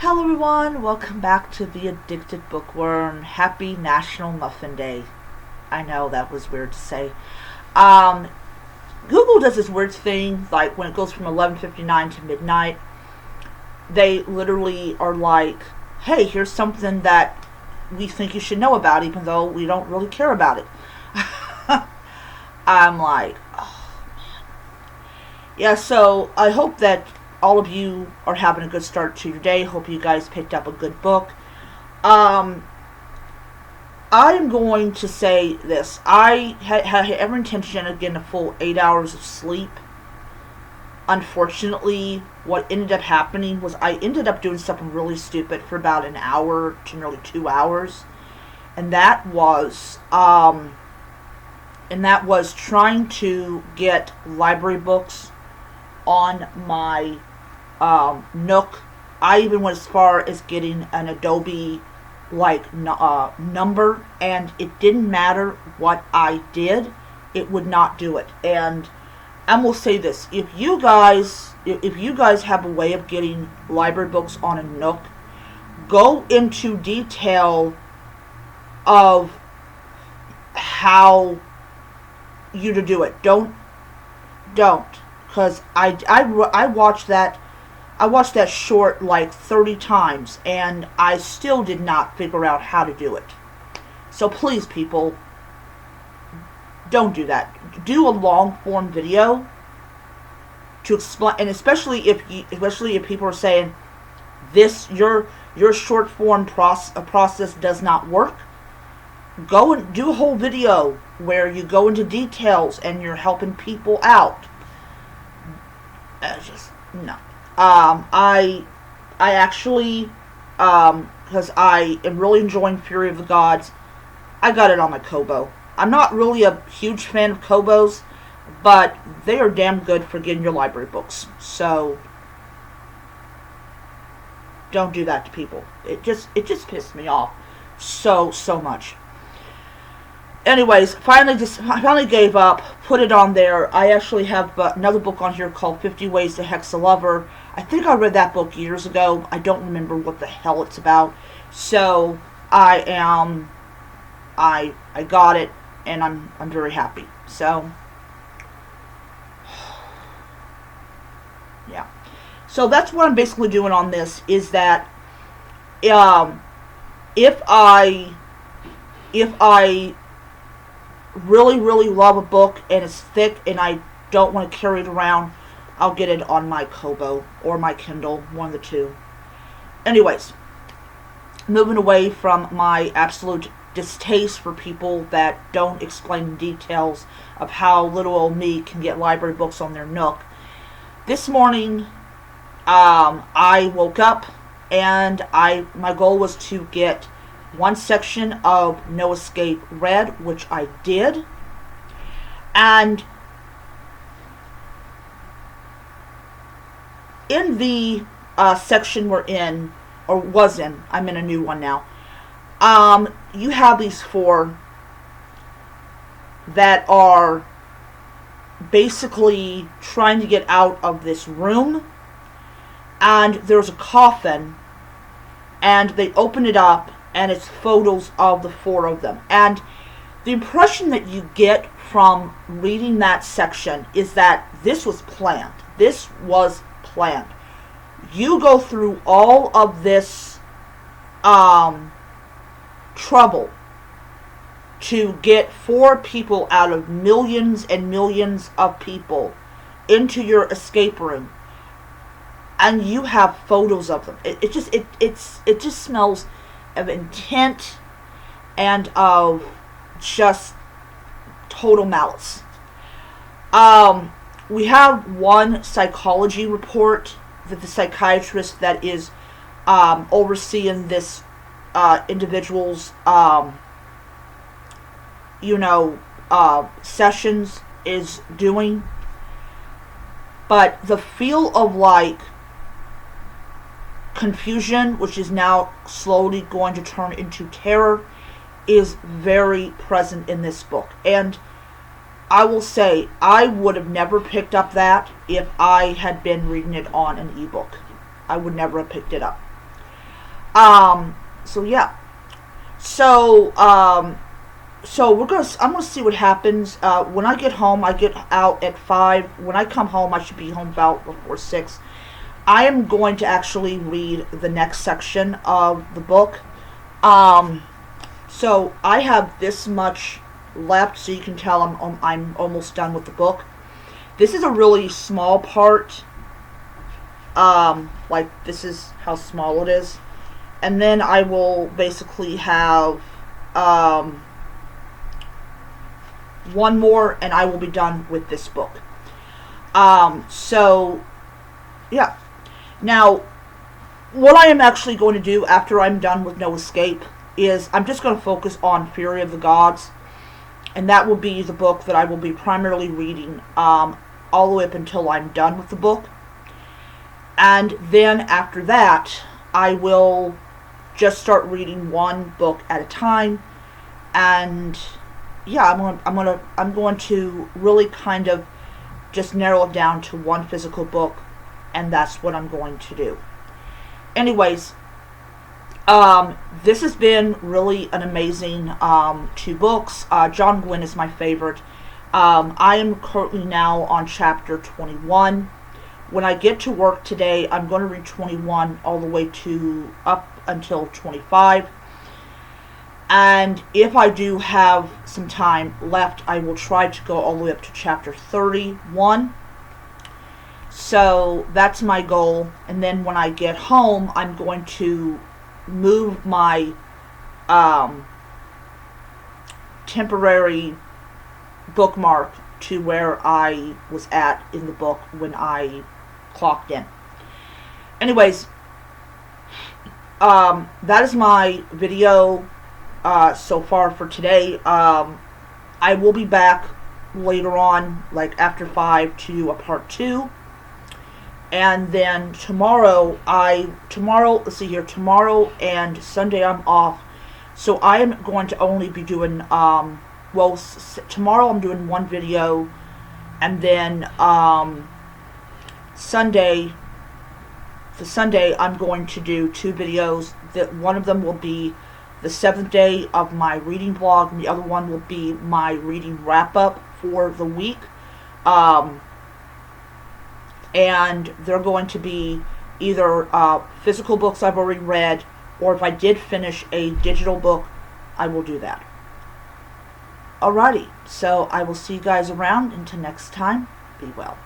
Hello everyone, welcome back to The Addicted Bookworm. Happy National Muffin Day. I know that was weird to say. Um, Google does this weird thing, like when it goes from 11:59 to midnight, they literally are like, hey, here's something that we think you should know about, even though we don't really care about it. I'm like, oh. Yeah, so I hope that all of you are having a good start to your day. Hope you guys picked up a good book. I am going to say this. I had every intention of getting a full 8 hours of sleep. Unfortunately, what ended up happening was I ended up doing something really stupid for about an hour to nearly 2 hours. And that was trying to get library books on my Nook. I even went as far as getting an Adobe number, and it didn't matter what I did, it would not do it. And I will say this: if you guys have a way of getting library books on a Nook, go into detail of how you to do it. Don't, because I watched that. I watched that short like 30 times, and I still did not figure out how to do it. So please, people, don't do that. Do a long form video to explain, and especially if people are saying this your short form process does not work. Go and do a whole video where you go into details and you're helping people out. Just no. I actually, because I am really enjoying Fury of the Gods, I got it on my Kobo. I'm not really a huge fan of Kobos, but they are damn good for getting your library books. So, don't do that to people. It just pissed me off so much. Anyways, I finally gave up, put it on there. I actually have another book on here called 50 Ways to Hex a Lover. I think I read that book years ago. I don't remember what the hell it's about. So, I got it, and I'm very happy. So, yeah. So that's what I'm basically doing on this, is that if I really love a book and it's thick and I don't want to carry it around, I'll get it on my Kobo or my Kindle, one of the two. Anyways, moving away from my absolute distaste for people that don't explain details of how little old me can get library books on their Nook. This morning, I woke up and my goal was to get one section of No Escape read, which I did. And in the section we're in, or was in, I'm in a new one now, you have these four that are basically trying to get out of this room, and there's a coffin, and they open it up, and it's photos of the four of them. And the impression that you get from reading that section is that this was planned. This was planned. You go through all of this trouble to get four people out of millions and millions of people into your escape room, and you have photos of them. It just smells of intent and of just total malice. We have one psychology report that the psychiatrist that is overseeing this individual's sessions is doing, but the feel of like confusion, which is now slowly going to turn into terror, is very present in this book. And I will say, I would have never picked up that if I had been reading it on an ebook. I would never have picked it up. So yeah. So, I'm gonna see what happens. When I get home, I get out at 5. When I come home, I should be home about before 6. I am going to actually read the next section of the book. Um, so I have this much left, so you can tell I'm almost done with the book. This is a really small part. Like, this is how small it is. And then I will basically have one more, and I will be done with this book. So, yeah. Now, what I am actually going to do after I'm done with No Escape is I'm just going to focus on Fury of the Gods, and that will be the book that I will be primarily reading all the way up until I'm done with the book. And then after that, I will just start reading one book at a time. And yeah, I'm going to really kind of just narrow it down to one physical book, and that's what I'm going to do. Anyways, this has been really an amazing 2 books. John Gwynne is my favorite. I am currently now on chapter 21. When I get to work today, I'm going to read 21 all the way to up until 25. And if I do have some time left, I will try to go all the way up to chapter 31. So that's my goal. And then when I get home, I'm going to move my temporary bookmark to where I was at in the book when I clocked in. Anyways, that is my video so far for today. I will be back later on, like after 5, to do a part 2. And then tomorrow let's see here, tomorrow and Sunday I'm off. So I am going to only be doing, tomorrow I'm doing one video, and then Sunday I'm going to do 2 videos. That one of them will be the 7th day of my reading vlog, and the other one will be my reading wrap-up for the week. And they're going to be either physical books I've already read, or if I did finish a digital book, I will do that. Alrighty, so I will see you guys around. Until next time, be well.